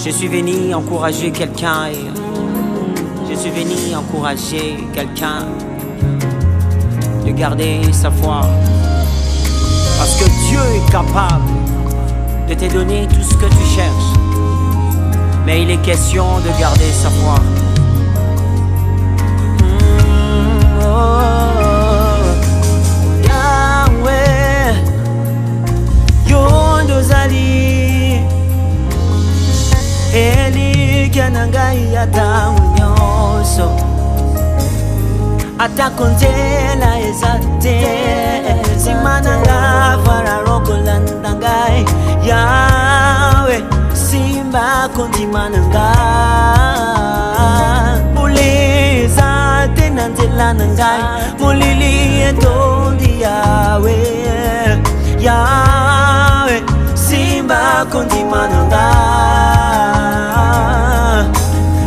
Je suis venu encourager quelqu'un et je suis venu encourager quelqu'un de garder sa foi. Parce que Dieu est capable de te donner tout ce que tu cherches. Mais il est question de garder sa foi. Yahweh, Yondozali, Eli Kanangai Atamunyoso, Atakonzela Ezate, Simananga Fararokolandangai, Yahweh, Simba Kontimananga, Muleza Tenanzelanangai, Mulili Etondi Yahweh, Yahweh, Simba Kontimananga,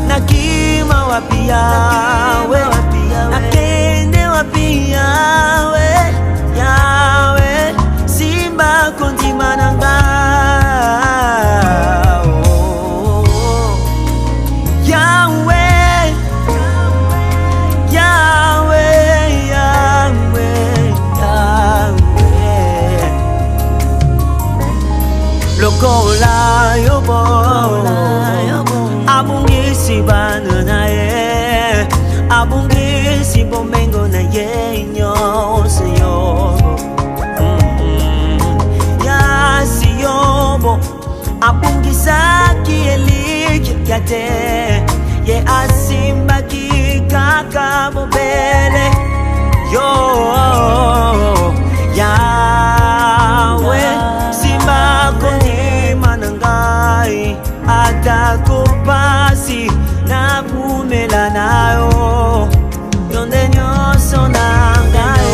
Nakima wapi Yahweh, Nakende wapi Yahweh, Yahweh, Simba Kontimananga. Lokola yobo abungisi bana na ye abungisi bomengo na ye nyose yobo ya si yobo abungisa kieliki kate ye asimba kikaka bobele yo Yahweh simba manangai atakupasi na kumela nayo yonde nyoso nangai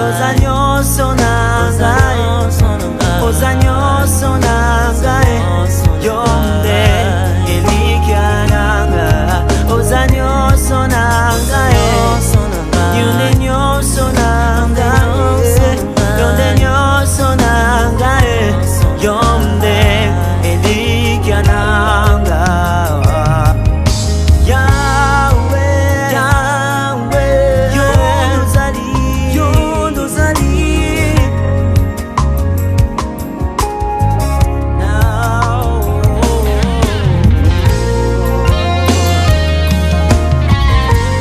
oza nyoso nangai oza nyoso nangai yonde elikiananga oza nyoso nangai yonde nyoso nangai yonde nyoso nangai Yonde elikiananga Yahweh, Yahweh, Yondozali, Yondozali. Now,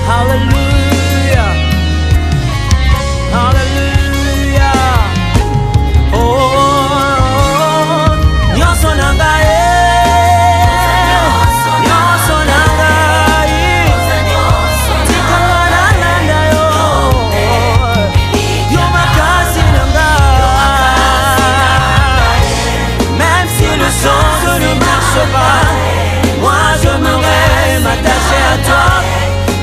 hallelujah, hallelujah. Moi je m'aurais m'attaché à toi.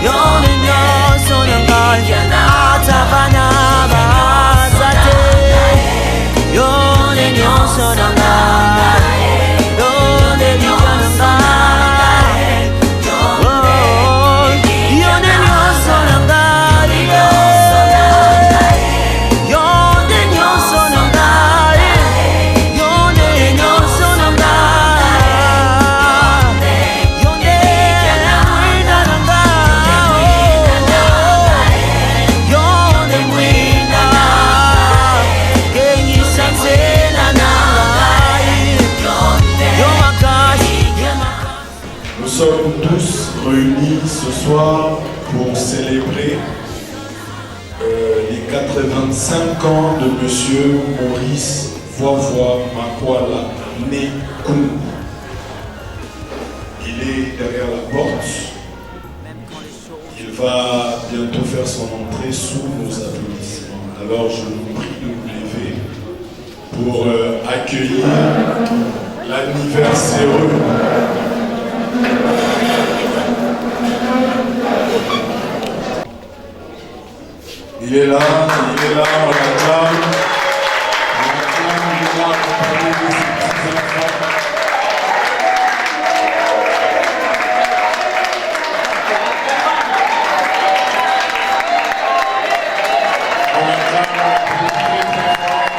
Yone nyoso nangai atabana bazate. Yone nyoso nangai yone nyoso nangai yone nyoso nangai yone nyoso nangai yone nyoso Nous sommes tous réunis ce soir pour célébrer les 85 ans de Monsieur Maurice Voivoi Makwala Nekoum. Il est derrière la porte. Il va bientôt faire son entrée sous nos applaudissements. Alors je vous prie de vous lever pour accueillir l'anniversaire. Il est là, on l'acclame. Il est là, accompagné de ses petits-enfants. On l'acclame très très fort.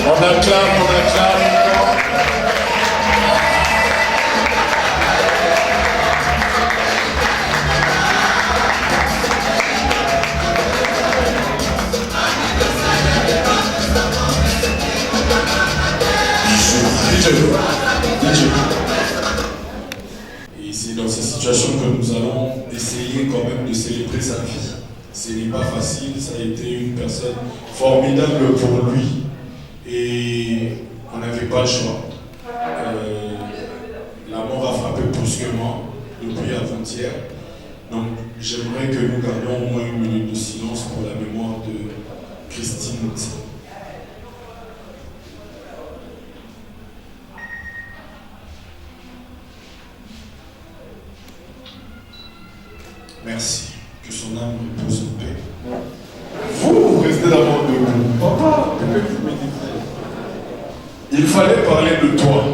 On acclame. Et c'est dans cette situation que nous allons essayer quand même de célébrer sa vie. Ce n'est pas facile, ça a été une personne formidable pour lui et on n'avait pas le choix. La mort a frappé brusquement depuis avant-hier. Donc j'aimerais que nous gardions au moins une minute de silence pour la mémoire de Christine. Merci. Que son âme repose en paix. Vous restez d'abord debout. Papa, il fallait parler de toi.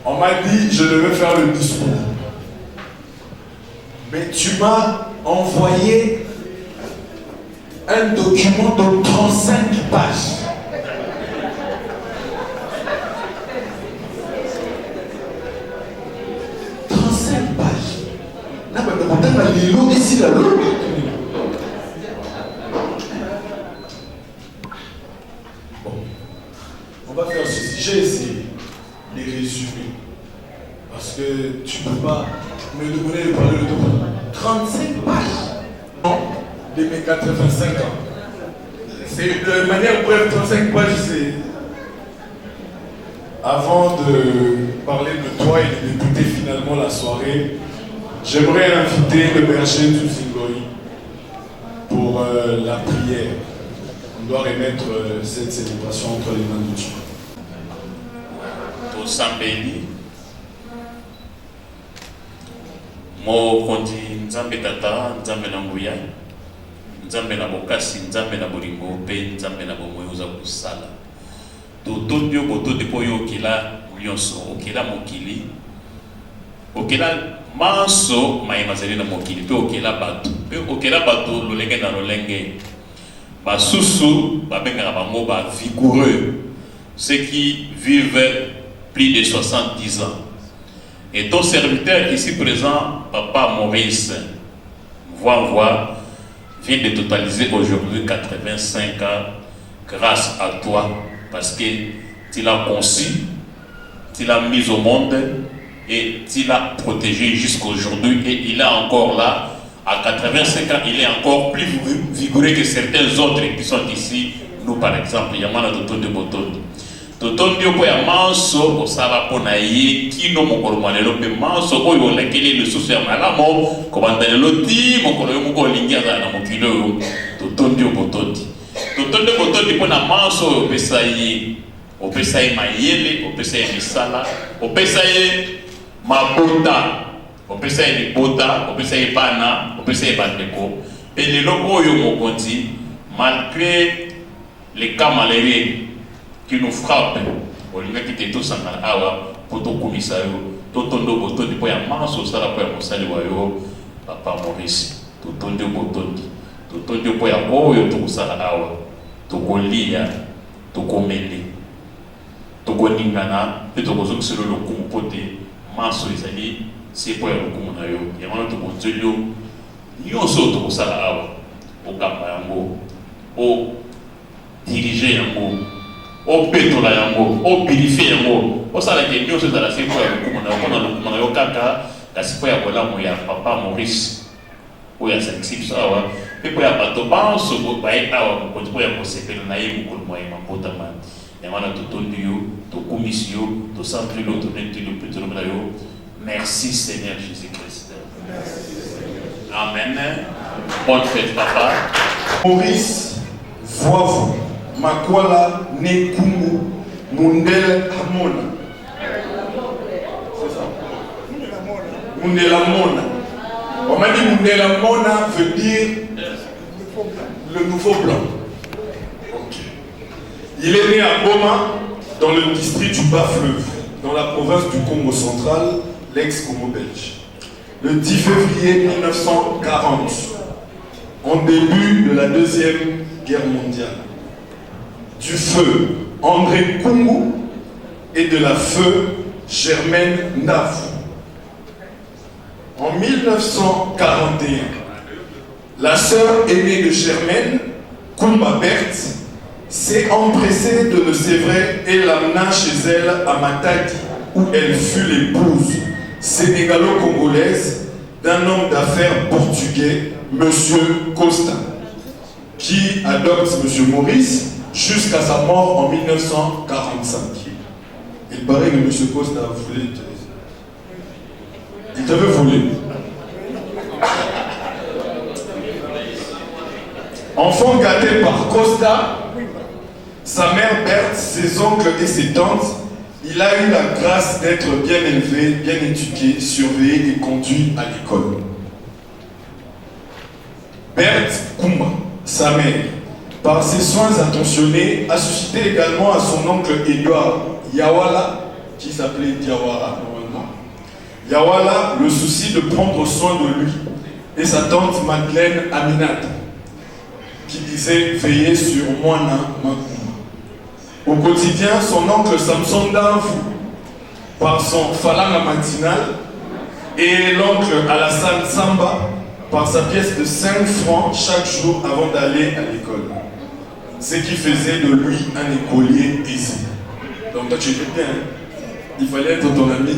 On m'a dit je devais faire le discours. Mais tu m'as envoyé un document de 35 pages. Bon, on va faire ceci. J'ai essayé de les résumer. Parce que tu ne peux pas me demander de parler de tout. 35 pages de mes 85 ans. C'est de manière brève, 35 pages, c'est. Avant de parler de toi et de débuter finalement la soirée, j'aimerais inviter le berger Tsuzingoi pour la prière. On doit remettre cette célébration entre les mains de Dieu. Pour Sambeli, mo kondi nzambe tata, nzambe na nguya, nzambe na bokasi, nzambe na bolingo, pe nzambe na bomoyo za kusala. Toto bio boto depo yo okela nyonso, okela mokili, okela manso maimazeli na mokili, pe okela bato lolenge na lolenge. Basusu babengaka bango ba vigoureux, ceux qui vivent plus de 70 ans. Et ton serviteur ici présent, Papa Maurice Voix, vient de totaliser aujourd'hui 85 ans grâce à toi, parce que tu l'as conçu, tu l'as mis au monde et tu l'as protégé jusqu'à aujourd'hui. Et il est encore là, à 85 ans, il est encore plus vigoureux que certains autres qui sont ici. Nous par exemple, Yamana Toto de Botondi. Totondi oko ya manso osala pona ye kino mokolo malelo pe manso oyo lekeli le susu ya malamo kobandelelo ti mokolo yo moko lingi azala na mokilo yo totondi obotondi pona manso opesa ye mayele, opesa ye misala, opesa ye mabota, opesa ye libota, opesa ye bana, opesa ye bandeko. Et lelo oyo mokonzi, malgré les cas malheureux qui nous frappe, on lui qui était tous en awa pour tout commissaire, tout tondo botondi pour ya manso sala pour ya mosali wayo Papa Maurice, tout tondo botondi pour ya oyo tout sala awa, tout kolia, tout komeli, tout koningana, et tout kozo sur le lokumu pote manso ezali c'est pour ya lokumu na yo, ya wana tout konzelio, nyonso tout sala awa, au kamba yango, au diriger yango. O petola yango, o purifier yango, o sala ke nyonso ezala se po ya lokumu na yo, mpona lokumu na yo kaka kasi po ya bolamu ya Papa Maurice oyo asalisi biso awa mpe po ya bato banso baye awa mokonzi po ya kosepela na ye mokolo mwa ye mabotama yango wana totondi yo, tokumisi yo, tosanteli yo, toneti yo mpe tolobela yo merci Seigneur Jésus-Christ. Amen. Bonne fête Papa. Maurice Voix Makwala Nekungu Mundele Amona. C'est ça? Mundela Mona. On m'a dit Mundela Mona veut dire le nouveau blanc. Okay. Il est né à Goma, dans le district du Bas-Fleuve, dans la province du Congo central, l'ex-Congo belge. Le 10 février 1940, en début de la Deuxième Guerre mondiale, du feu André Kungu et de la feu Germaine Ndafou. En 1941, la sœur aînée de Germaine, Kumba Berthe, s'est empressée de le sévrer et l'amena chez elle à Matadi, où elle fut l'épouse sénégalo-congolaise d'un homme d'affaires portugais, M. Costa, qui adopte M. Maurice jusqu'à sa mort en 1945. Il paraît que M. Costa voulait... Il t'avait volé. Enfant gâté par Costa, sa mère Berthe, ses oncles et ses tantes, il a eu la grâce d'être bien élevé, bien éduqué, surveillé et conduit à l'école. Berthe Kumba, sa mère, par ses soins attentionnés, a suscité également à son oncle Edouard Yawala, qui s'appelait Diawara normalement, Yawala, le souci de prendre soin de lui, et sa tante Madeleine Aminata, qui disait veiller sur Moana Makuma. Au quotidien, son oncle Samson Danfou, par son falanga matinal, et l'oncle Alassane Samba, par sa pièce de 5 francs chaque jour avant d'aller à l'école. Ce qui faisait de lui un écolier aisé. Donc toi tu étais bien, hein? Il fallait être ton ami.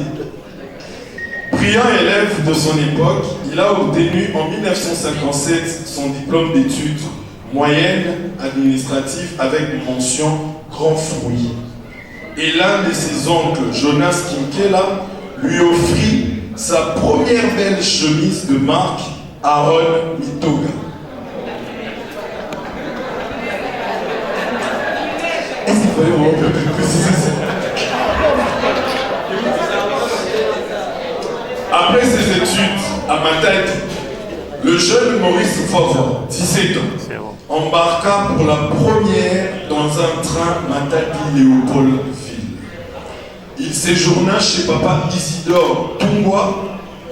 Brillant élève de son époque, il a obtenu en 1957 son diplôme d'études moyennes administratives avec mention grand fruit. Et l'un de ses oncles, Jonas Kinkela, lui offrit sa première belle chemise de marque Aaron Mitoga. Est-ce qu'il fallait vraiment préciser ça? Après ses études à Matadi, le jeune Maurice Fava, 17 ans, embarqua pour la première dans un train Matadi-Léopoldville. Il séjourna chez papa Isidore Tungwa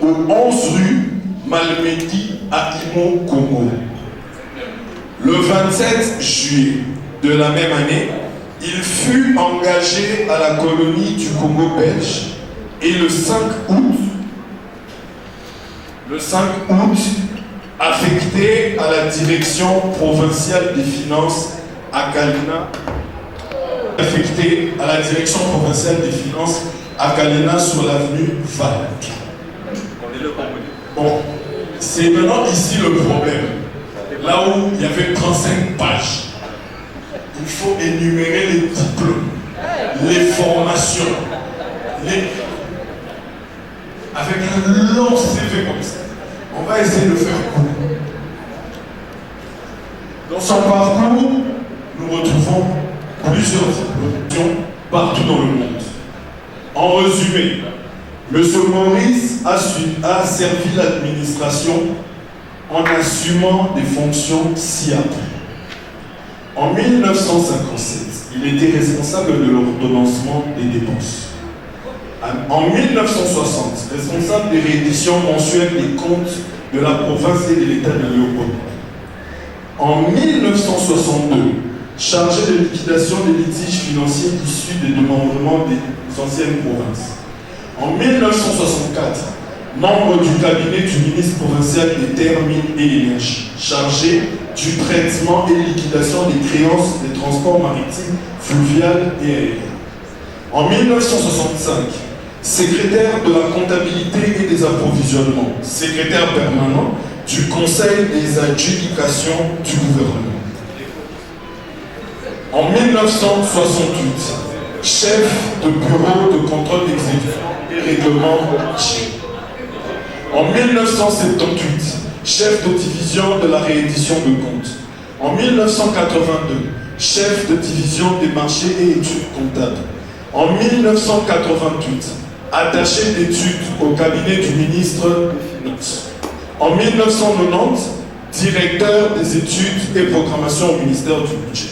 au 11 rue Malmedy à Imo, Congo. Le 27 juillet de la même année, il fut engagé à la colonie du Congo belge et le 5 août, affecté à la direction provinciale des finances à Kalina, sur l'avenue Val. Bon, c'est maintenant ici le problème. Là où il y avait 35 pages, il faut énumérer les diplômes, les formations, avec un long CV comme ça. On va essayer de faire court. Dans son parcours, nous retrouvons plusieurs diplômes partout dans le monde. En résumé, M. Maurice a servi l'administration en assumant des fonctions ci-après. En 1957, il était responsable de l'ordonnancement des dépenses. En 1960, responsable des rééditions mensuelles des comptes de la province et de l'État de Léopold. En 1962, chargé de liquidation des litiges financiers issus des démembrements des anciennes provinces. En 1964, membre du cabinet du ministre provincial des Terres, Mines et Énergie, chargé du traitement et liquidation des créances des transports maritimes, fluviales et aériens. En 1965, secrétaire de la comptabilité et des approvisionnements, secrétaire permanent du Conseil des adjudications du gouvernement. En 1968, chef de bureau de contrôle d'exécution et règlement. En 1978, chef de division de la réédition de comptes. En 1982, chef de division des marchés et études comptables. En 1988, attaché d'études au cabinet du ministre des Finances. En 1990, directeur des études et programmation au ministère du Budget.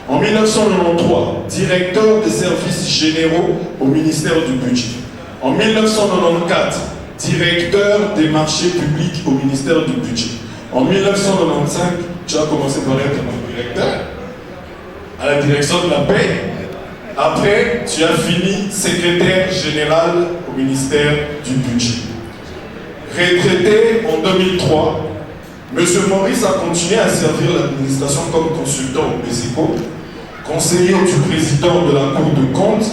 En 1993, directeur des services généraux au ministère du Budget. En 1994, directeur des marchés publics au ministère du Budget. En 1995, tu as commencé par être directeur à la direction de la paix. Après, tu as fini secrétaire général au ministère du Budget. Retraité en 2003, M. Maurice a continué à servir l'administration comme consultant au PESECO, conseiller du président de la Cour de compte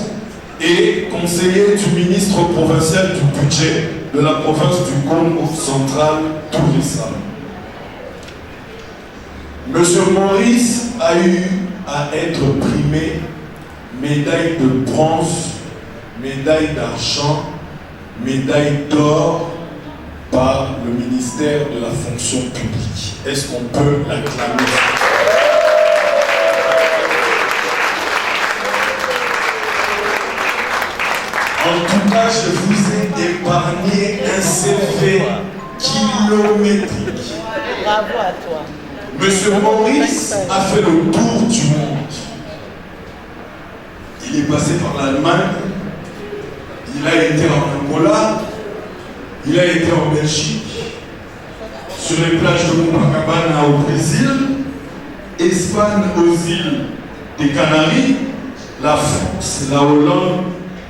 et conseiller du ministre provincial du Budget de la province du Congo central tout récemment. M. Maurice a eu à être primé médaille de bronze, médaille d'argent, médaille d'or par le ministère de la fonction publique. Est-ce qu'on peut l'acclamer? En tout cas, je vous ai épargné un CV kilométrique. Bravo à toi. Monsieur Maurice a fait le tour du monde. Il est passé par l'Allemagne, il a été en Angola, il a été en Belgique, sur les plages de Copacabana au Brésil, Espagne aux îles des Canaries, la France, la Hollande,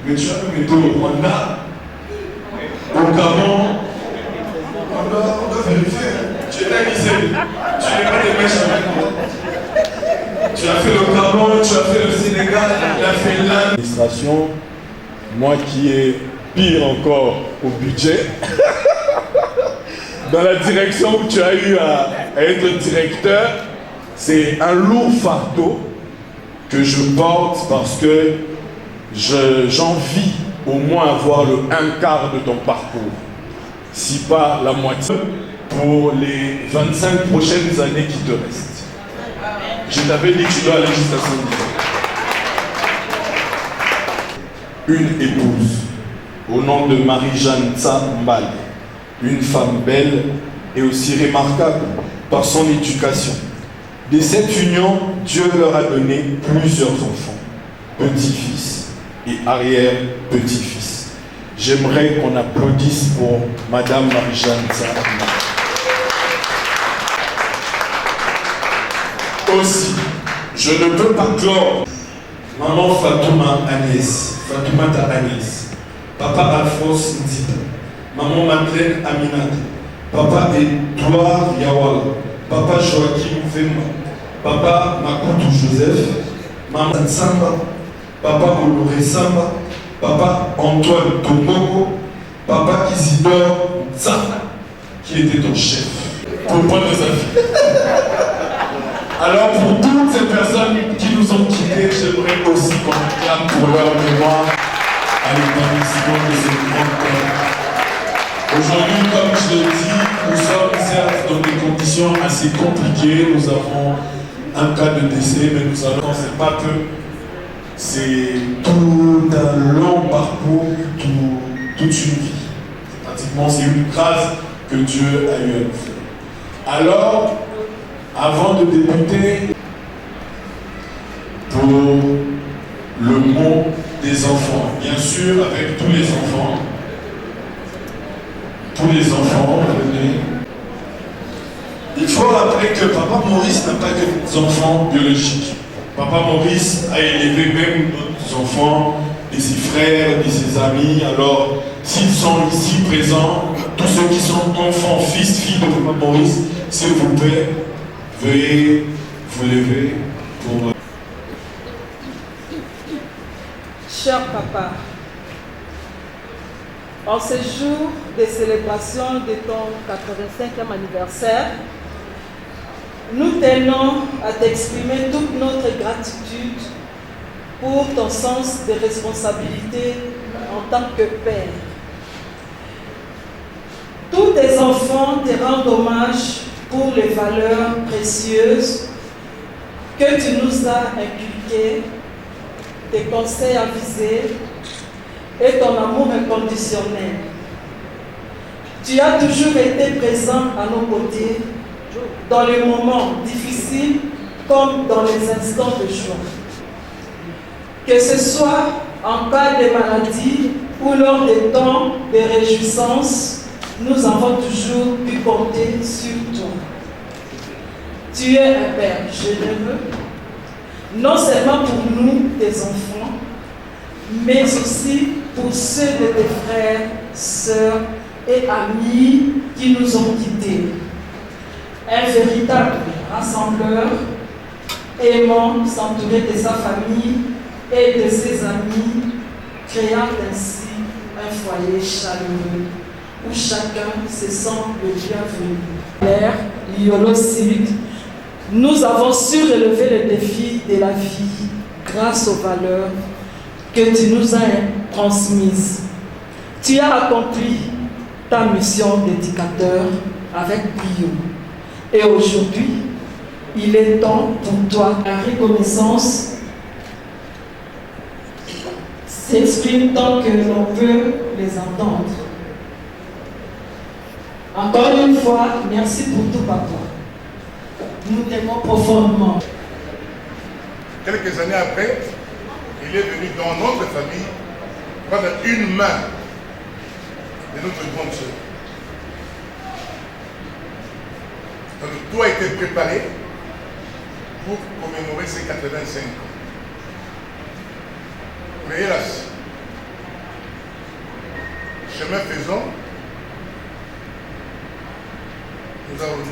mais tu as même été au Rwanda, au Gabon. On doit vérifier. Tu étais à Niger, tu n'es pas des mèches avec moi. Tu as fait le Gabon, tu as fait le Sénégal, la Finlande. L'administration, moi qui ai pire encore au budget, dans la direction où tu as eu à être directeur, c'est un lourd fardeau que je porte parce que j'envie au moins avoir le un quart de ton parcours, si pas la moitié, pour les 25 prochaines années qui te restent. Je t'avais dit que tu dois aller jusqu'à son niveau. Une épouse, au nom de Marie-Jeanne Tsambal, une femme belle et aussi remarquable par son éducation. De cette union, Dieu leur a donné plusieurs enfants, petits-fils et arrière-petits-fils. J'aimerais qu'on applaudisse pour Madame Marie-Jeanne Tsambal. Aussi, je ne peux pas clore. Maman Fatouma Agnès, Fatoumata Agnès, Papa Alphonse Nzita, Maman Madeleine Aminata, Papa Edouard Yawala, Papa Joachim Vema, Papa Makutu Joseph, Maman Samba, Papa Honoré Samba, Papa Antoine Tomogo, Papa Isidore Nzana, qui était ton chef. Pour pas nos avis. Alors pour toutes ces personnes qui nous ont quittés, j'aimerais aussi qu'on acclame pour leur mémoire à l'établissement de ce grand corps. Aujourd'hui, comme je l'ai dit, nous sommes certes dans des conditions assez compliquées. Nous avons un cas de décès, mais nous allons, c'est pas peu. C'est tout un long parcours, toute une vie. Pratiquement, c'est une grâce que Dieu a eu à nous faire. Alors, avant de débuter, pour le mot des enfants, bien sûr, avec tous les enfants, venez. Il faut rappeler que Papa Maurice n'a pas que des enfants biologiques. Papa Maurice a élevé même d'autres enfants, et ses frères, et ses amis. Alors, s'ils sont ici présents, tous ceux qui sont enfants, fils, filles de Papa Maurice, s'il vous plaît, veuillez vous lever pour... Cher papa, en ce jour de célébration de ton 85e anniversaire, nous tenons à t'exprimer toute notre gratitude pour ton sens de responsabilité en tant que père. Tous tes enfants te rendent hommage pour les valeurs précieuses que tu nous as inculquées, tes conseils avisés et ton amour inconditionnel. Tu as toujours été présent à nos côtés dans les moments difficiles comme dans les instants de joie. Que ce soit en cas de maladie ou lors des temps de réjouissance, nous avons toujours pu compter sur toi. Tu es un Père généreux, non seulement pour nous, tes enfants, mais aussi pour ceux de tes frères, sœurs et amis qui nous ont quittés. Un véritable rassembleur, aimant s'entourer de sa famille et de ses amis, créant ainsi un foyer chaleureux où chacun se sent le bienvenu. Père Liolo Sud, nous avons su relever le défi de la vie grâce aux valeurs que tu nous as transmises. Tu as accompli ta mission d'éducateur avec brio. Et aujourd'hui, il est temps pour toi. La reconnaissance s'exprime tant que l'on peut les entendre. Encore une fois, merci pour tout, papa. Nous t'aimons profondément. Quelques années après, il est venu dans notre famille prendre une main de notre grande sœur. Donc tout a été préparé pour commémorer ses 85 ans. Mais hélas, chemin faisant, nous avons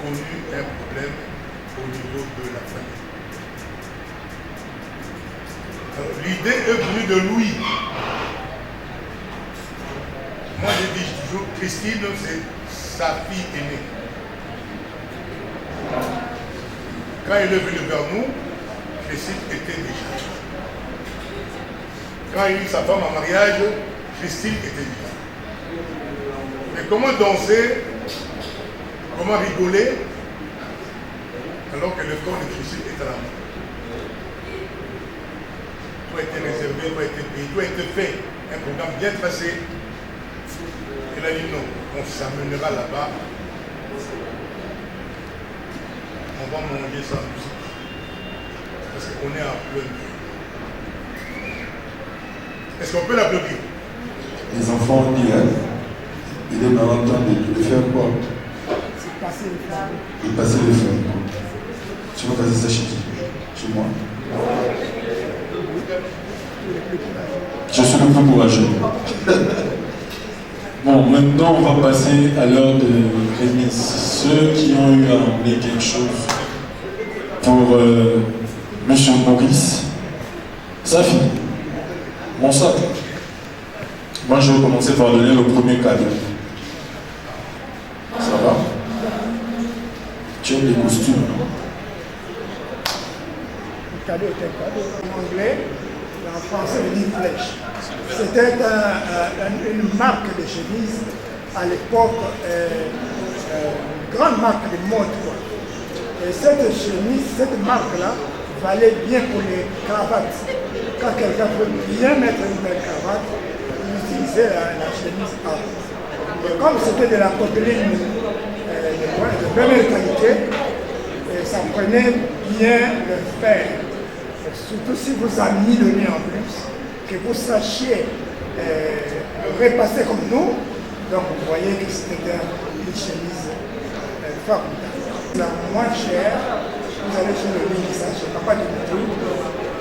connu un problème au niveau de la famille. L'idée est venue de Louis. Moi, je dis toujours, Christine, c'est sa fille aînée. Quand il est venu vers nous, Christine était déjà. Quand il a eu sa femme en mariage, Christine était déjà. Mais comment danser, comment rigoler, alors que le corps de Christine est à la main? Tout a été réservé, tout a été payé, tout a été fait. Un programme bien tracé. Il a dit non, on s'amènera là-bas. On va manger sans musique. Parce qu'on est en plein milieu. Est-ce qu'on peut l'applaudir? Les enfants ont dit, il est maintenant temps de faire quoi? C'est passer le feu. De passer le feu. Tu vas passer ça chez qui? Chez moi. Je suis le plus courageux. Bon, maintenant on va passer à l'heure de remise. Ceux qui ont eu à emmener quelque chose pour Monsieur Maurice, Safi, mon sac. Moi je vais commencer par donner le premier cadeau. Ça va? Tu aimes les costumes, non? Le cadeau était un cadeau en anglais, et en français on dit flèche. C'était une marque de chemise à l'époque, une grande marque de mode, quoi. Et cette chemise, cette marque-là, valait bien pour les cravates. Quand quelqu'un veut bien mettre une belle cravate, il utilisait la chemise A. Et comme c'était de la popeline de première qualité, ça prenait bien le fer. Et surtout si vous ameniez le nez en plus, que vous sachiez repasser comme nous, donc vous voyez que c'était une chemise formidable. La moins chère, vous allez sur le ligne, ça, je ne sais pas du tout,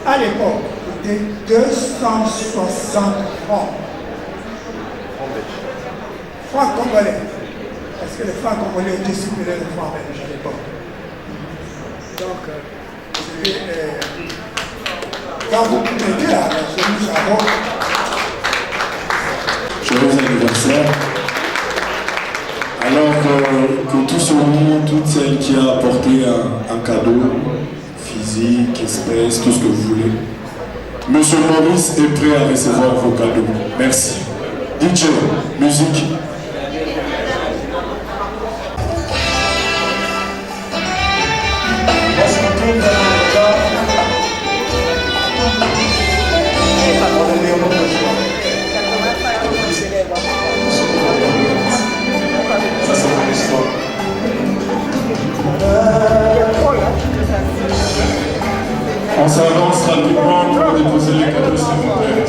à l'époque, c'était 260 francs. Francs congolais. Parce que les francs congolais étaient supérieurs aux francs belges à l'époque. Donc, quand vous mettez la chemise à bord, Joyeux anniversaire. Alors que tout ce monde, toute celle qui a apporté un cadeau, physique, espèce, tout ce que vous voulez, Monsieur Maurice est prêt à recevoir vos cadeaux. Merci. DJ, musique. On s'avance rapidement pour déposer les cadeaux, s'il vous plaît.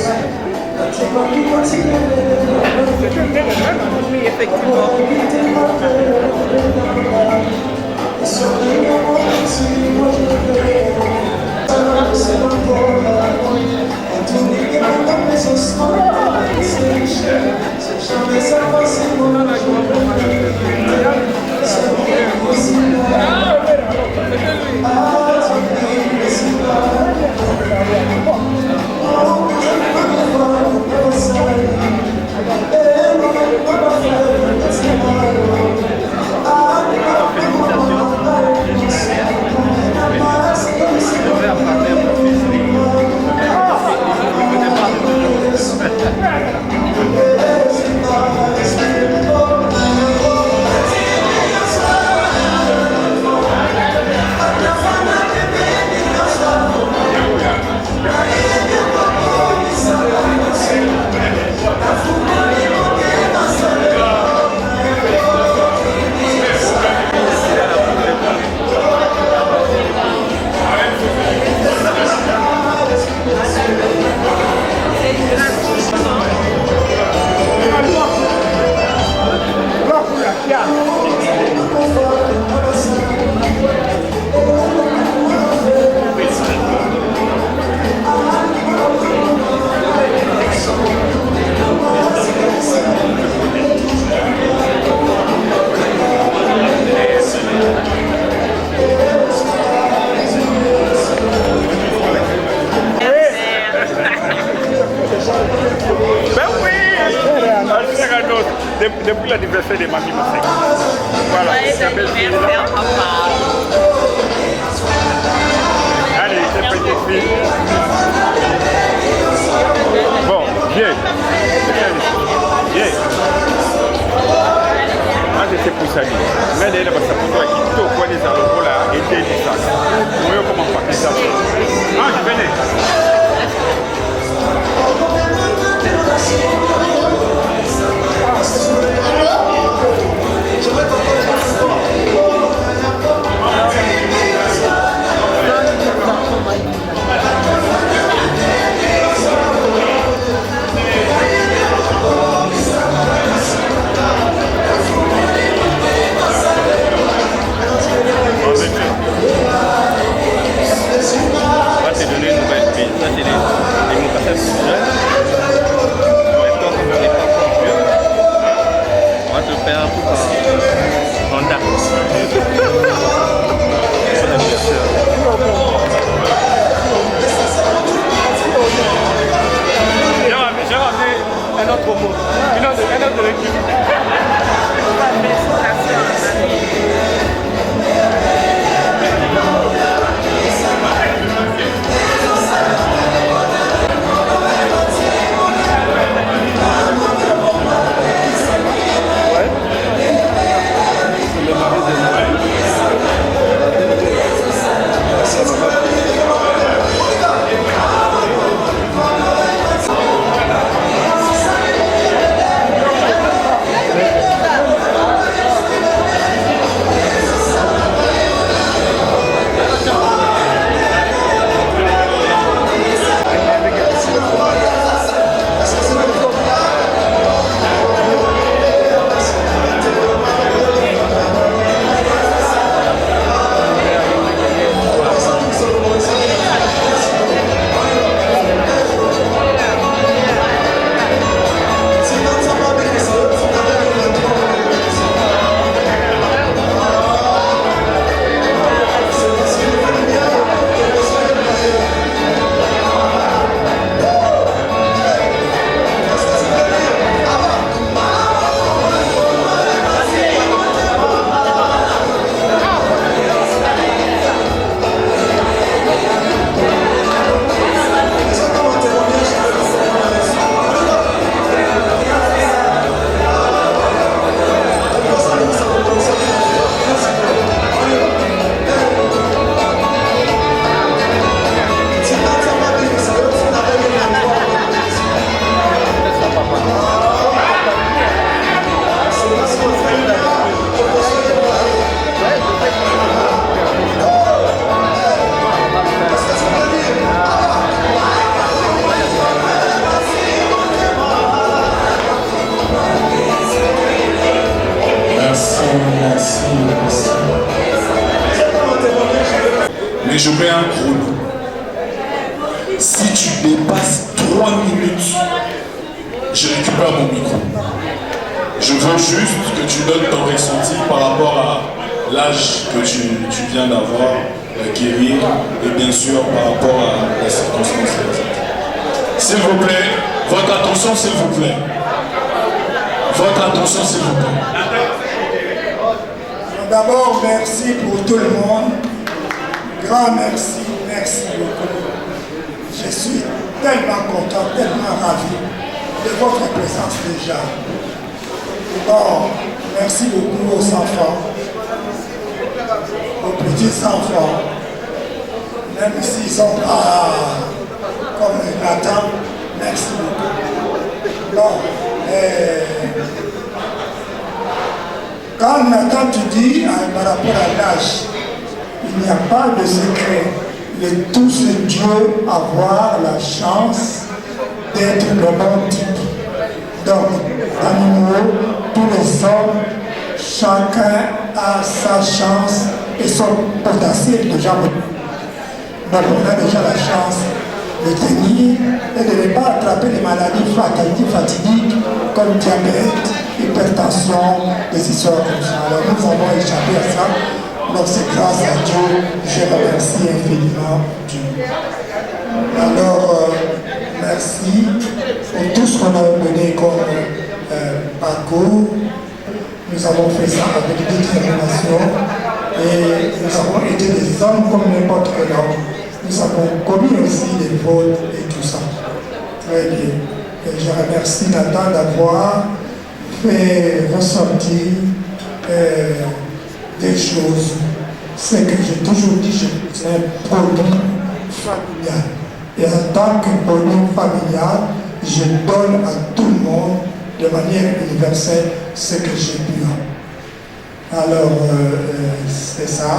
Oui, effectivement. Depuis l'anniversaire de Mamie Massek. Voilà. Anniversaire, papa. Allez, c'est petite fille. Bon, viens. Viens. Moi, je sais pour ça. Mais elle est là, parce que pour toi, qui te voit les arbres là, et t'es dit ça. Vous voyez comment on fait ça. Ah, je venais. On va te donner une nouvelle vie. Ça, c'est les mots passages pour jeunes. mais je mets un chrono. Si tu dépasses 3 minutes, je récupère mon micro. Je veux juste que tu donnes ton ressenti par rapport à l'âge que tu viens d'avoir, d'acquérir, et bien sûr par rapport à la circonstance. S'il vous plaît, votre attention s'il vous plaît. Votre attention s'il vous plaît. D'abord, merci pour tout le monde. Grand merci, merci beaucoup. Je suis tellement content, tellement ravi de votre présence déjà. Bon, merci beaucoup aux enfants, aux petits enfants, même s'ils sont pas comme Nathan, merci beaucoup. Bon, quand Nathan tu dis par rapport à l'âge, il n'y a pas de secret. Mais tous ces dieux avoir la chance d'être le bon type. Donc, animaux, tous les hommes, chacun a sa chance et son potentiel déjà. Donc, on a déjà la chance de tenir et de ne pas attraper les maladies fatidiques comme diabète, hypertension, des histoires comme ça. Alors, nous avons échappé à ça. Donc c'est grâce à Dieu, je remercie infiniment Dieu. Alors, merci pour tout ce qu'on a mené comme parcours. Nous avons fait ça avec détermination et nous avons été des hommes comme n'importe quel homme. Nous avons commis aussi des fautes et tout ça. Très bien. Et je remercie Nathan d'avoir fait ressortir des choses. C'est que j'ai toujours dit, c'est un produit familial. Et en tant que produit familial, je donne à tout le monde de manière universelle ce que j'ai pu. Alors, c'est ça.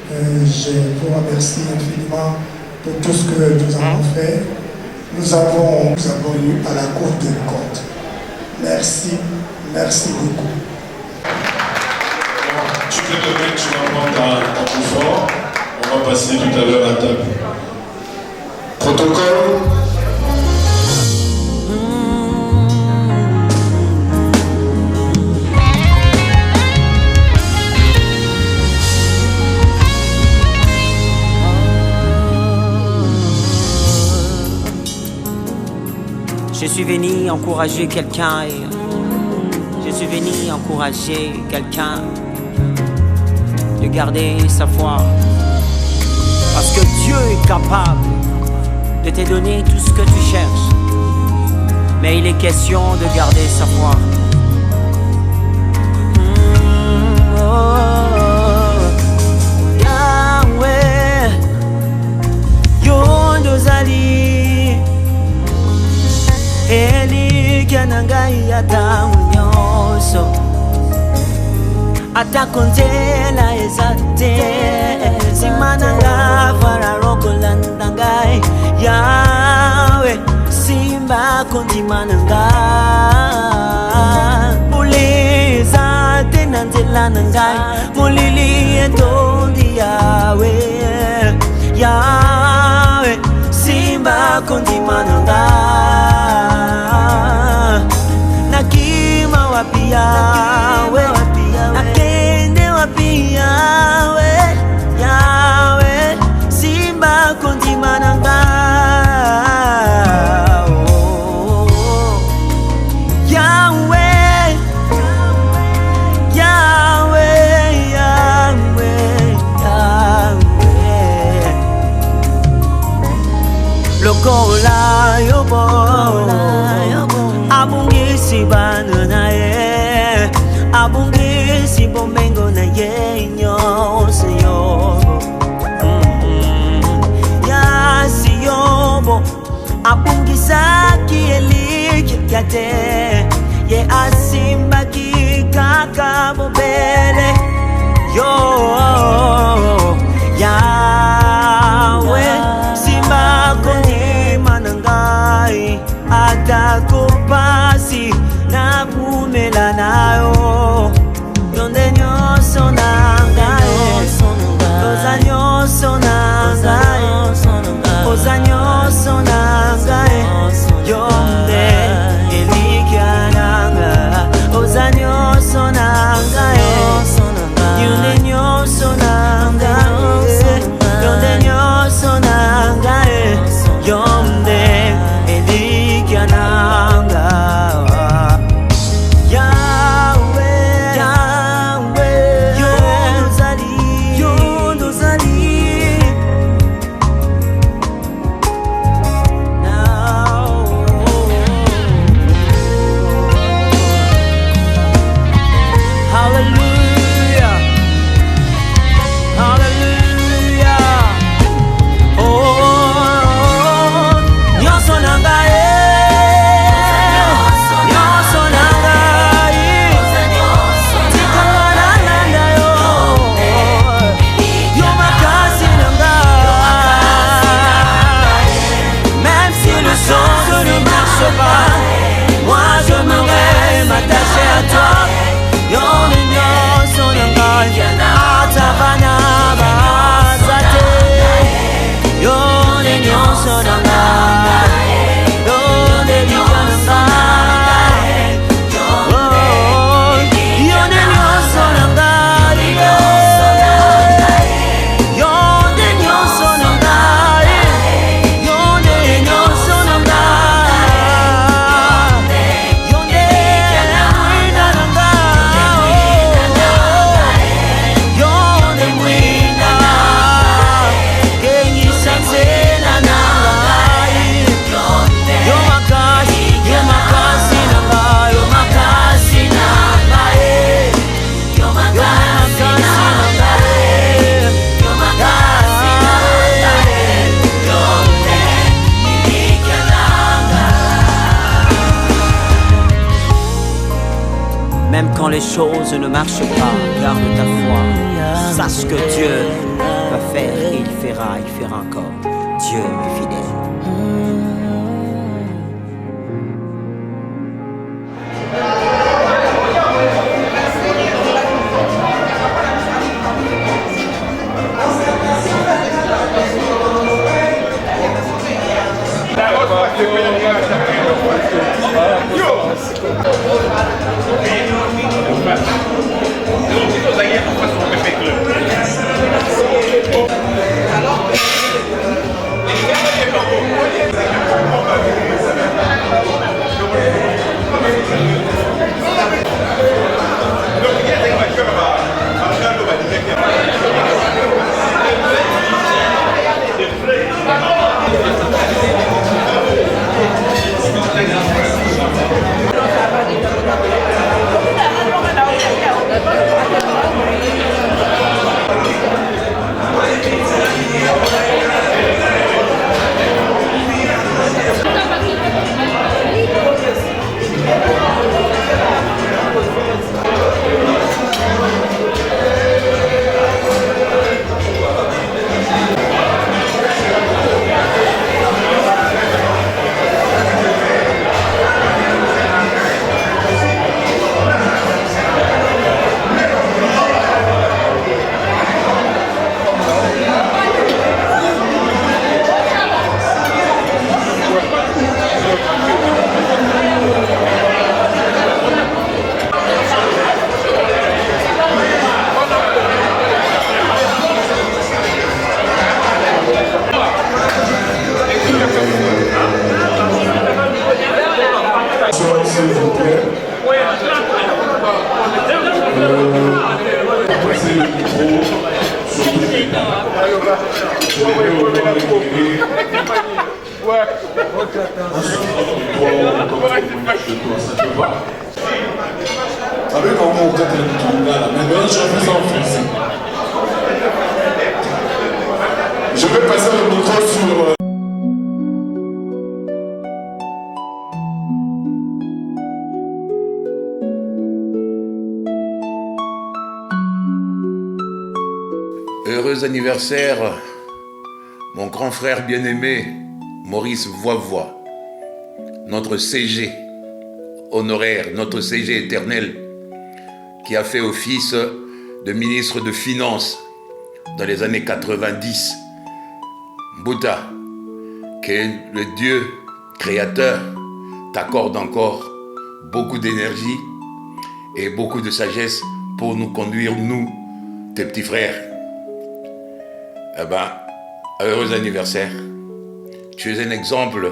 Je vous remercie infiniment pour tout ce que nous avons fait. Nous avons eu à la Cour des comptes. Merci, merci beaucoup. Tu peux te mettre, tu vas prendre un confort. On va passer tout à l'heure à table. Protocole. Je suis venu encourager quelqu'un et je suis venu encourager quelqu'un de garder sa foi. Parce que Dieu est capable de te donner tout ce que tu cherches. Mais il est question de garder sa foi. Yahweh, Yondozali, Eli Ganangai Atamunyoso. Atakonzela ezate Simananga Fararokolandangai Yahweh Simba kontimananga Muleza tenanzelanangai Mulili etondi Yahweh Yahweh Simba kontimananga Nakima wapi Yahweh Nakende wapi Yahweh Yahweh Simba kontimananga Yahweh Yahweh Yahweh Yahweh Lokola yobo Abungisi bananaye Abungisi bomengo na yenyo siyobo Ya siyobo Abungisa kielike kate Ye asimba kikaka bobele Yo Yahweh Simba koni manangai Atakupasi na kumela nayo Même quand les choses ne marchent pas, garde ta foi. Sache que Dieu va faire et il fera encore. Dieu est fidèle. Je vais passer le micro sur... Heureux anniversaire, mon grand frère bien-aimé, Maurice Voivois, notre CG honoraire, notre CG éternel, qui a fait office de ministre de Finances dans les années 90. Mbouta, que le Dieu créateur t'accorde encore beaucoup d'énergie et beaucoup de sagesse pour nous conduire, nous, tes petits frères. Eh ben, heureux anniversaire. Tu es un exemple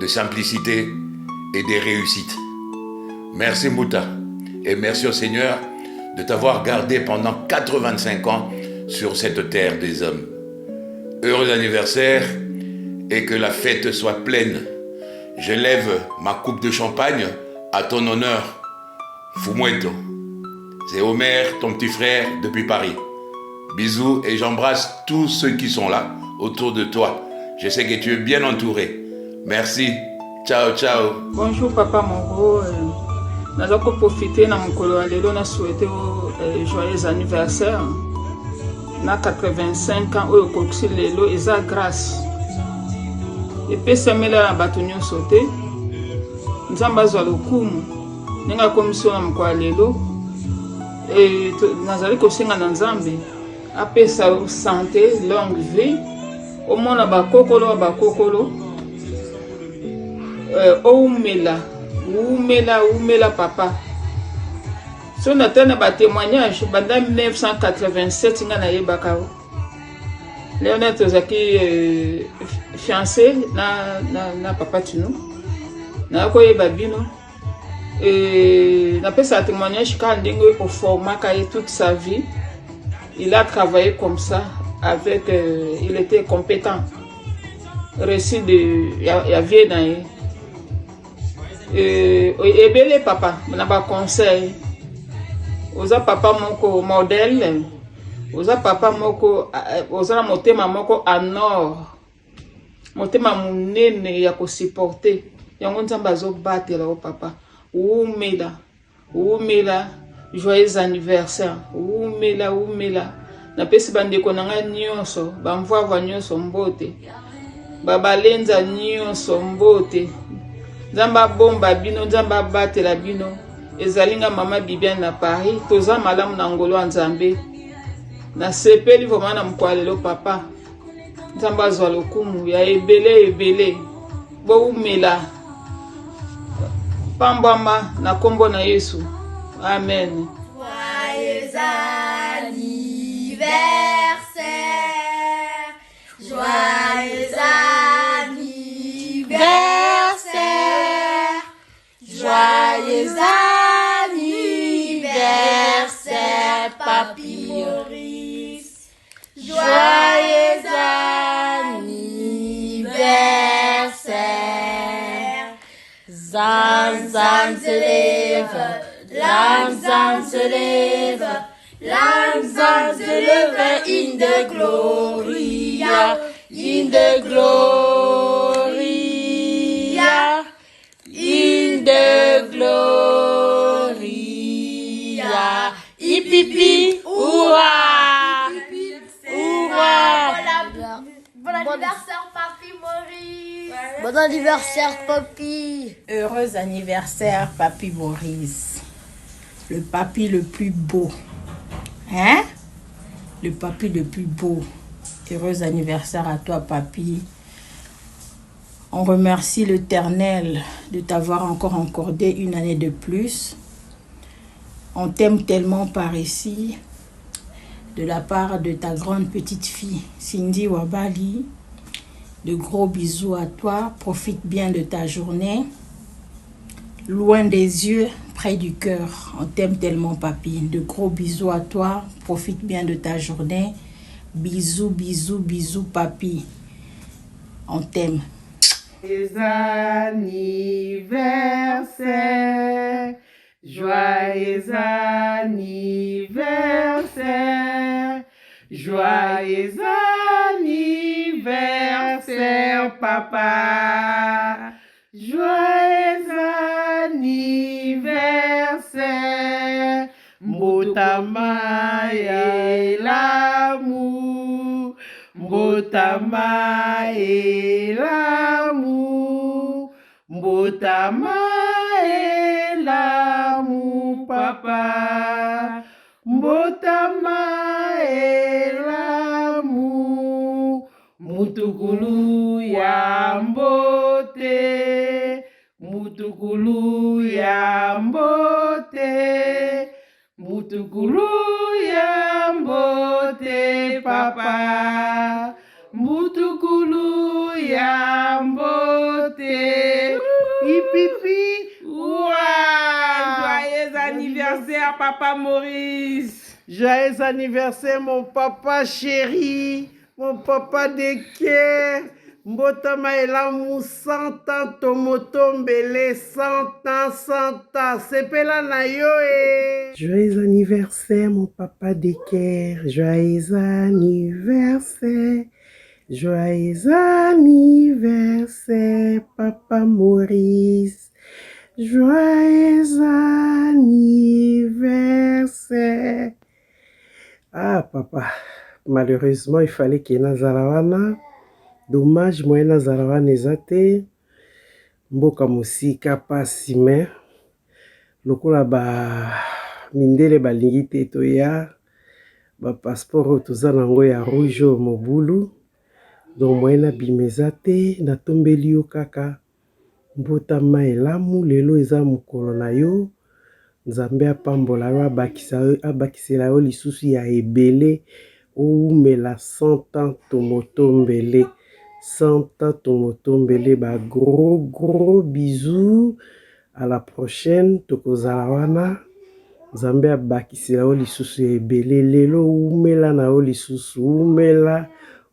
de simplicité et de réussite. Merci Mbouta et merci au Seigneur de t'avoir gardé pendant 85 ans sur cette terre des hommes. Heureux anniversaire et que la fête soit pleine. Je lève ma coupe de champagne à ton honneur. Fumoueto. C'est Omer, ton petit frère, depuis Paris. Bisous et j'embrasse tous ceux qui sont là autour de toi. Je sais que tu es bien entouré. Merci. Ciao, ciao. Bonjour Papa Moro. Nous allons profiter de mon colorado. Nous souhaitons joyeux anniversaire. Na 85 ans au coxi lelo eza grâce et puis semela na batonyo sauté nzamba zwa lokumu ninga komisiyo na mkwa lelo et nazali kosenga na nzambe apesa santé longue vie omona bakokolo umela papa. Si on attend un témoignage, pendant 1987, nga na yebakao. Léonard Tozaki fiancé na papa Tino. Na ko yebabino. Et na pesa témoignage quand ndingo pour former toute sa vie. Il a travaillé comme ça avec il était compétent. Récit de ya vie na ye. Et belé papa, na ba conseil. Oza papa moko modèle, oza papa moko, oza motema moko anor, motema munene ya ko supporter. Yango nzamba zo batela o papa. Umela, Oumela, joyeux anniversaire. Oumela. Na pesi bandeko nanga nyonso, bamvwavwa nyonso mbote. Babalenza nyonso mbote. Nzamba bomba bino, nzamba batela bino. Ezalinga mama Bibiane na Paris, toza malamu na ngolo ya Nzambe. Na sepeli vraiment na mkwalelo papa. Nzamba azwa lokumu ya ebele. Bo umela. Pambama na kombo na Yesu. Amen. Joyeux anniversaire. Joyeux anniversaire. Joyeux anniversaire, Papi Maurice. Joyeux anniversaire. Zan se lève, Zan se lève, Zan se lève in the gloria, in the gloria, in the gloria. Hipipi, hurrah! Bon anniversaire, Papi Maurice! Bon anniversaire, Papi! Heureux anniversaire, Papi Maurice. Le papi le plus beau. Hein? Le papi le plus beau. Heureux anniversaire à toi, Papi. On remercie l'Éternel de t'avoir encore accordé une année de plus. On t'aime tellement par ici, de la part de ta grande petite fille, Cindy Wabali. De gros bisous à toi. Profite bien de ta journée. Loin des yeux, près du cœur. On t'aime tellement, Papi. De gros bisous à toi. Profite bien de ta journée. Bisous, bisous, bisous, Papi. On t'aime. Joyeux anniversaire, joyeux anniversaire, joyeux anniversaire, papa. Joyeux anniversaire, Mbotama et l'amour, Mbotama et l'amour, Mbotama et l'amour, papa. Mbotama et l'amour, Mutukulu ya mbote, Mutukulu ya mbote, Mutukulu ya mbote, papa. Mutukulu ya mbote. Hipipi, ouah! Joyeux anniversaire, Papa Maurice. Joyeux anniversaire, mon papa chéri, mon papa de cœur. Mbotama et l'amour 100 ans, Tomotombele 100 ans, Sepela na yo eh. Joyeux anniversaire, mon papa de cœur. Joyeux anniversaire. Joyeux anniversaire, Papa Maurice. Joyeux anniversaire. Ah, papa, malheureusement, il fallait qu'il y ait Nazarawana. Dommage, moi, Nazarawana ezate. Mboka musika pasi me. Lokola ba mindele balingi te toya. Ba passeport toza nango ya rouge mobulu. Donc moi na bimezate na tombeli yo kaka. Mbotama elamu lelo eza mokolo na yo. Nzambe apambola yo abakisela yo lisusu ya ebele. Oumela 100 ans tomotombele. 100 ans tomotombele. Ba gros bisous. À la prochaine. Tokozala wana. Nzambe abakisela yo lisusu ya ebele. Lelo oumela na yo lisusu.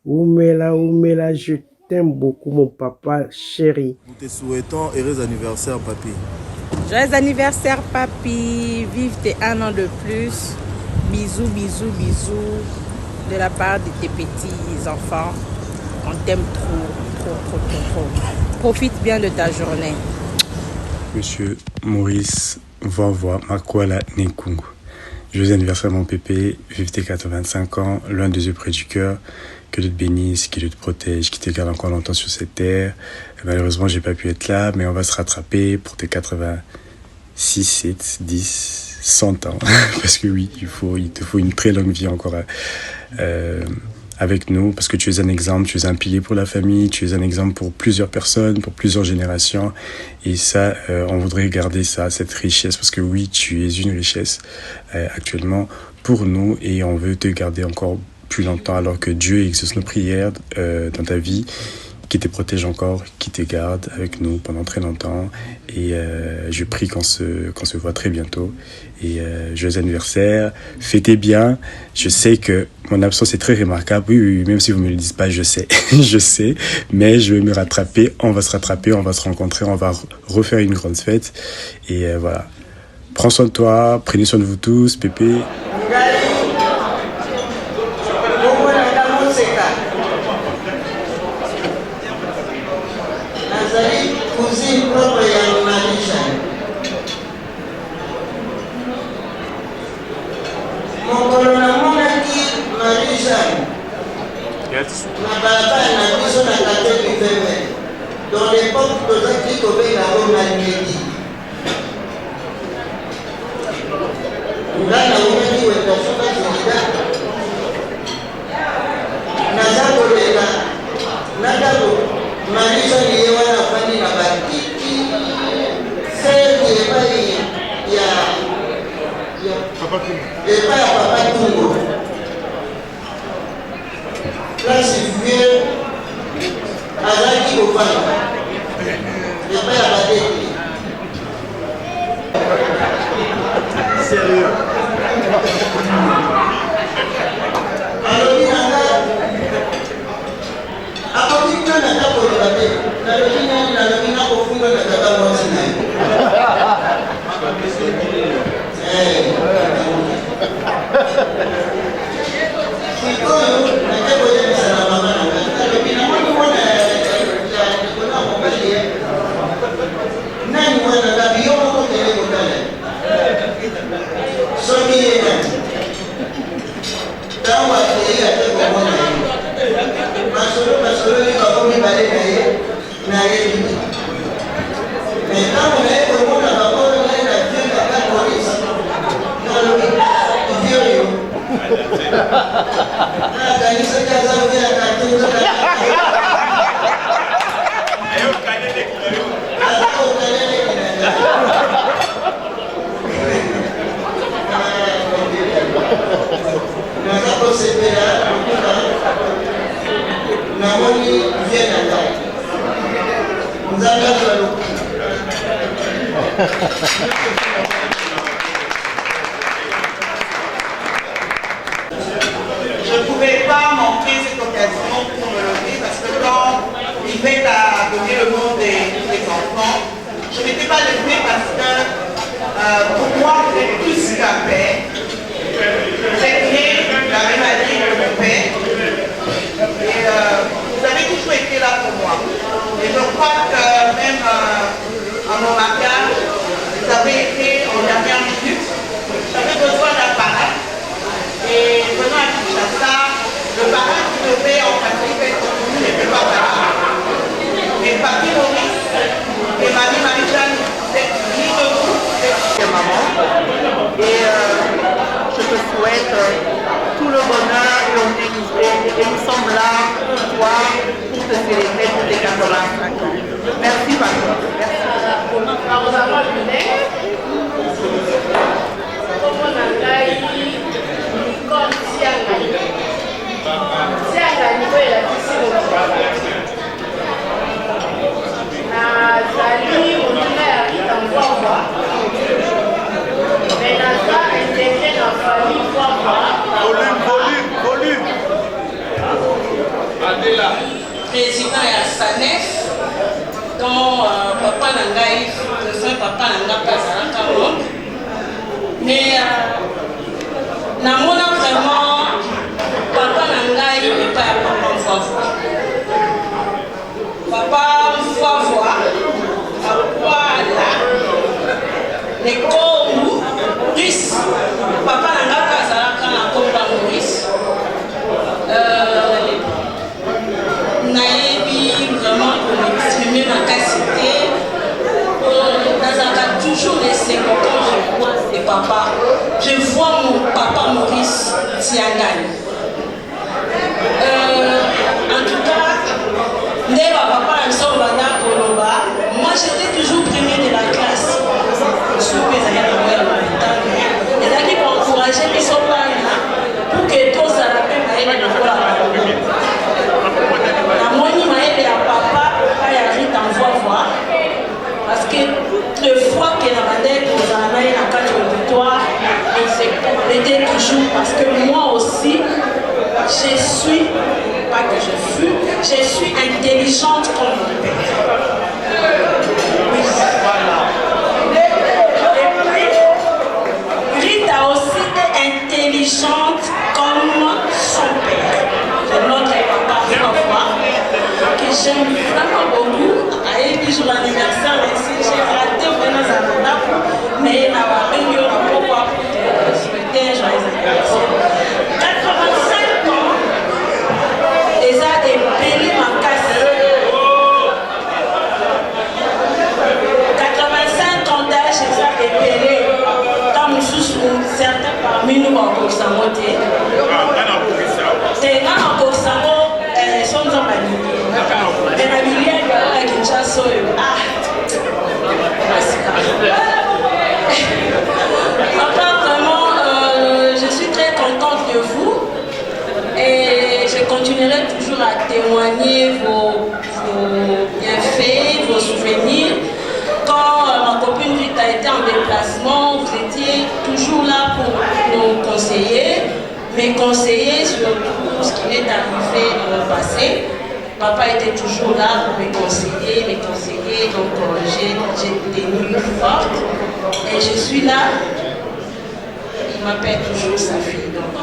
Oumela, je t'aime beaucoup, mon papa chéri. Nous te souhaitons heureux anniversaire, papi. Joyeux anniversaire, papi. Vive tes 1 an de plus. Bisous de la part de tes petits enfants. On t'aime trop. Profite bien de ta journée. Monsieur Maurice, Voix Makwala Nkungu. Joyeux anniversaire mon pépé, vive tes 85 ans, loin des yeux près du cœur. Que Dieu te bénisse, que Dieu te protège, qu'il te garde encore longtemps sur cette terre. Et malheureusement, j'ai pas pu être là, mais on va se rattraper pour tes 86, 7, 10, 100 ans. Parce que oui, il te faut une très longue vie encore avec nous, parce que tu es un exemple, tu es un pilier pour la famille, tu es un exemple pour plusieurs personnes, pour plusieurs générations. Et ça, on voudrait garder ça, cette richesse, parce que oui, tu es une richesse actuellement pour nous, et on veut te garder encore plus longtemps, alors que Dieu exauce nos prières dans ta vie, qui te protège encore, qui te garde avec nous pendant très longtemps. Et je prie qu'on se voit très bientôt. Et joyeux anniversaire, fêtez bien. Je sais que mon absence est très remarquable. Oui, même si vous ne me le dites pas, je sais. Je sais, mais je vais me rattraper. On va se rattraper, on va se rencontrer, on va refaire une grande fête. Et voilà. Prends soin de toi, prenez soin de vous tous, Pépé. Dans l'époque de Zaki Kobe, la Rome a dit Là, la Rome dit où est ton fou, Nazako Lela, Nadako, Marisha Yewa, la famille, la Batiki, c'est qui est pas il y a Papa Tungo. Là, c'est vieux. Azaki Ofana, le père a battu. Sérieux. Alors, il y a Je ne pouvais pas manquer cette occasion pour me lever parce que quand Yvette a donné le nom des enfants, je ne m'étais pas levée parce que pour moi c'est plus qu'un père. J'ai né la même année que mon père et vous avez toujours été là pour moi. Et je crois que même à mon mariage, vous avez été en dernière minute. J'avais besoin d'un parrain. Et venant à Kinshasa, le parrain qui devait en pratique être connu n'était pas parti. Et Papi Maurice et Mamie Marie-Jeanne étaient mis debout, c'est maman. Et je te souhaite tout le bonheur et longévité. Et nous sommes là pour toi, pour te célébrer pour tes 85 ans. Merci Papi. Merci. nazali moninga ya rita ngwangwa me naza integre na famille ngwangwa président ya SANEF dont papa na ngai président papa na ngai mpe azalaka monde mais namona vraiment papa na ngai epai ya papa mvwavwa papa mvwavwa akwala lekolo Maurice. Papa n'a pas Zalaka na Komba Maurice. Naïbi vraiment pour m'exprimer ma capacité. Nazaka toujours laissé quand je vois des papas. Je vois mon papa Maurice Tiangani. En tout cas, moi j'étais toujours premier de la classe. Je suis les amis m'ont encouragé, mais sont pas là pour que tous à la paix m'aillent dans la moitié m'aille à papa, pas y arrive en voir. Parce que le fois qu'il y a la tête, aux années, la carte auditoire, et c'est complété toujours. Parce que moi aussi, je suis, pas que je suis intelligente comme mon père. Oui, voilà. Rita aussi est intelligente comme son père. C'est notre papa parfois, que j'aime vraiment beaucoup. Et puis sur l'anniversaire, j'ai raté vraiment ça, mais il n'a pas eu pourquoi souhaiter un joyeux anniversaire. 85 ans, et ça a épelé ma casse. 85 ans d'âge, et ça a épelé. Quand nous sommes certains parmi nous en Koksamo, c'est quand en Koksamo, ils sont en Banini. Mais la millière de la Kinshasa, papa, vraiment, je suis très contente de vous et je continuerai toujours à témoigner vos bienfaits, vos souvenirs. Quand ma copine Rita était en déplacement, vous étiez toujours là pour nous conseiller, mais conseiller sur tout ce qui est arrivé dans le passé. Papa était toujours là pour me conseiller, donc j'ai tenu forte et je suis là. Il m'appelle toujours sa fille, donc on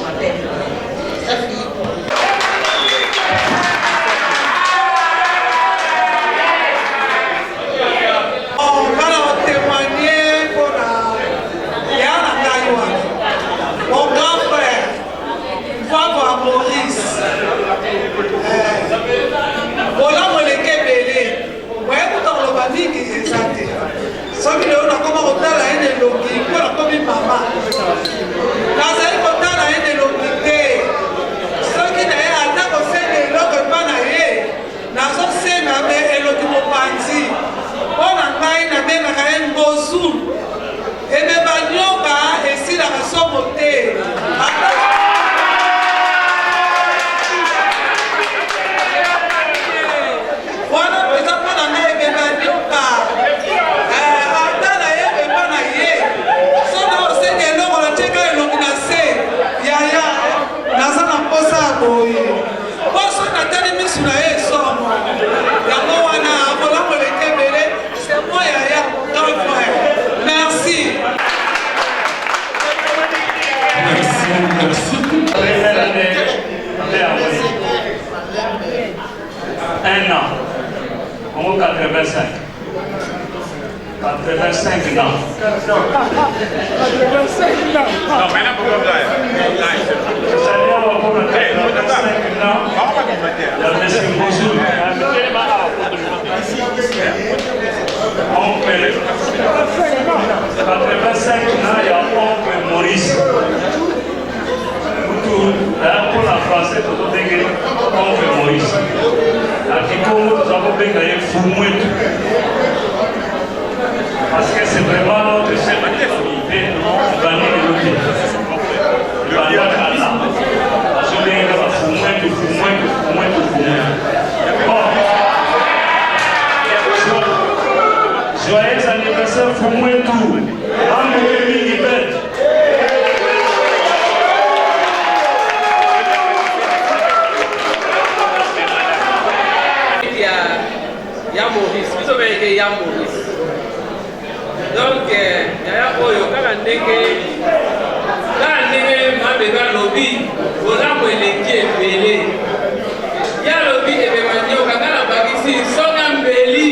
m'appelle sa fille. On va témoigner pour mon grand frère, Papa Maurice. Voilà mon équipe belé. Vous voyez tout dans le bani qui est santé. Sauf que on a comment on a la haine de l'objet, on a comme une maman. Quand ça est content la haine de l'objet, ceux qui n'avaient pas de faire de l'autre pas naïe, n'a pas fait mais l'autre mot parti. On a naïe n'a même rien bozou. Et même bagnoba et si la raison montée. Un an, en 85. 85 ans. 85 ans. Non, maintenant pour le live. Oncle, 85 ans, il y a oncle Maurice. Pour la française, tout le monde oncle Maurice. À Kiko, nous avons gagné Foumouet. Parce que c'est vraiment notre chef de famille, nous gagner de l'autre. Le Baya Kala. Parce que les gars, Foumouet. Bon. Joyeux anniversaire, Foumouet tout. Amoureux Minibet. Il y a Maurice, vous savez qu'il y a Maurice. Donc, il y a un lobby, voilà où il est belé. Il y a un lobby de Bémanier, on a un bagage ici, son embelli.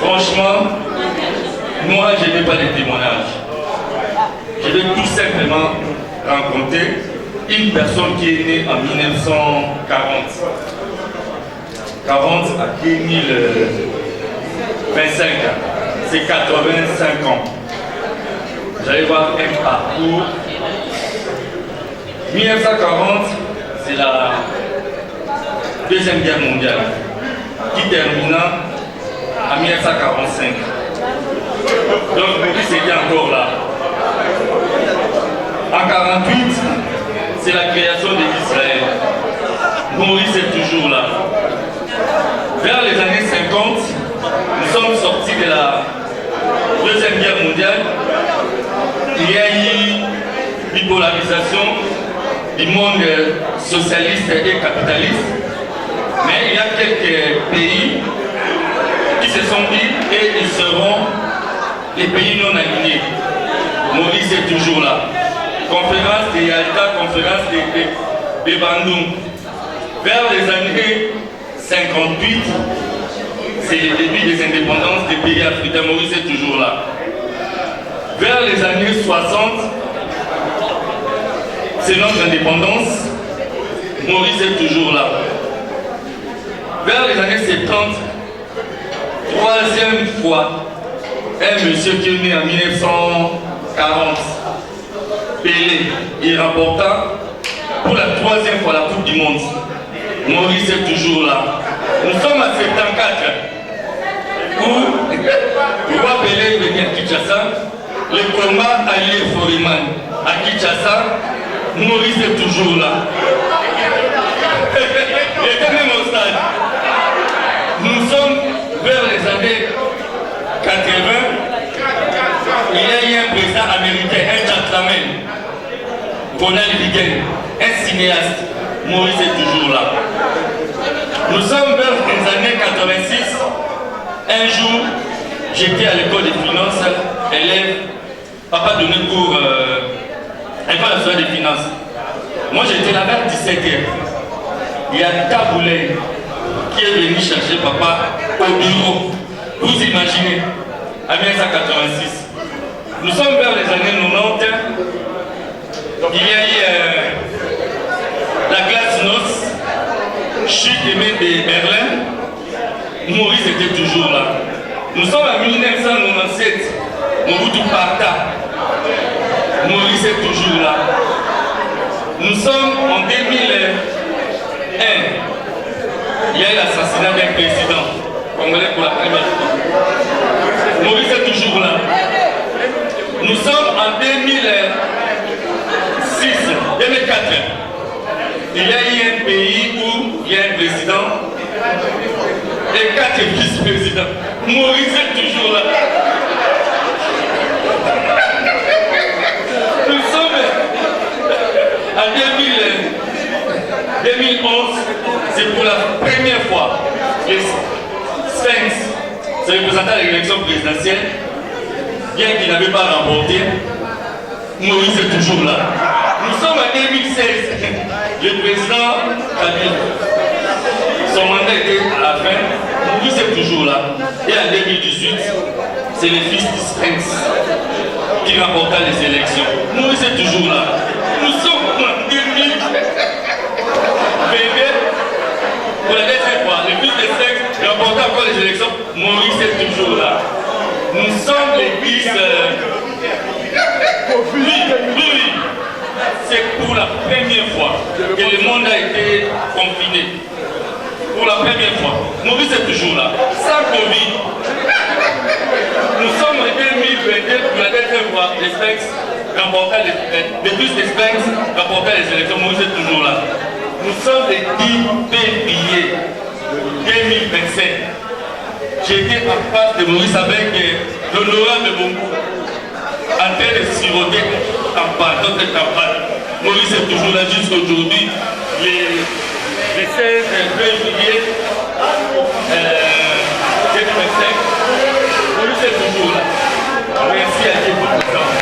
Franchement, moi je n'ai pas de témoignage. Je vais tout simplement rencontrer une personne qui est née en 1940. 40 à 2025, c'est 85 ans. Vous allez voir un parcours. 1940, c'est la Deuxième Guerre mondiale qui termina en 1945. Donc Maurice était encore là. En 1948, c'est la création de l'Israël. Maurice est toujours là. Vers les années 50, nous sommes sortis de la Deuxième Guerre mondiale. Il y a eu bipolarisation du monde socialiste et capitaliste. Mais il y a quelques pays qui se sont dit et ils seront les pays non alignés. Maurice est toujours là. Conférence de Yalta, conférence de Bandung. Vers les années 58, c'est le début des indépendances des pays africains. Maurice est toujours là. Vers les années 60, c'est notre indépendance. Maurice est toujours là. Vers les années 70, troisième fois, un monsieur qui est né en 1940, Pelé, il remporta pour la troisième fois la Coupe du Monde. Maurice est toujours là. Nous sommes à 74, où le roi Pelé est venu à Kinshasa, le combat allié Foriman à Kinshasa, Maurice est toujours là. Il était même au stade. Nous sommes vers les années 80. Il y a eu un président américain, un gentleman, Ronald Reagan, un cinéaste. Maurice est toujours là. Nous sommes vers les années 86. Un jour, j'étais à l'école des finances, élève, papa donnait cours à l'école nationale des finances. Moi j'étais là vers 17h. Il y a Taboulay qui est venu chercher papa au bureau. Vous imaginez, en 1986. Nous sommes vers les années 90. Il y a eu la glasnost, chute de Berlin. Maurice était toujours là. Nous sommes en 1997. Mobutu parta. Maurice est toujours là. Nous sommes en 2001. Il y a eu l'assassinat d'un président congolais pour la première fois. Maurice est toujours là. Nous sommes en 2004. Il y a eu un pays où il y a un président et 4 vice-présidents. Maurice est toujours là. Nous sommes en 2011, c'est pour la première fois les Sphinx se représentant à l'élection présidentielle, bien qu'il n'avait pas remporté. Maurice est toujours là. Nous sommes en 2016, le président Kabila, son mandat était à la fin, Maurice est toujours là. Et en 2018, c'est le fils du Sphinx qui remporta les élections. Maurice est toujours là. Nous sommes en 2022, pour la deuxième fois, le fils du Sphinx remporta encore les élections. Maurice est toujours là. Nous sommes les fils... Oui. C'est pour la première fois que le monde a été confiné. Pour la première fois. Maurice est toujours là. Sans Covid, 2022, pour la dernière fois, les Specs remportaient les 12 des Specs remportaient les élections. Maurice est toujours là. Nous sommes les 10 février 2025. J'étais en face de Maurice avec l'honorable Bongo en train de siroter notre campagne. Maurice est toujours là jusqu'aujourd'hui. Les 16 février 2025. Maurice est toujours là. Merci à Dieu pour tout ça.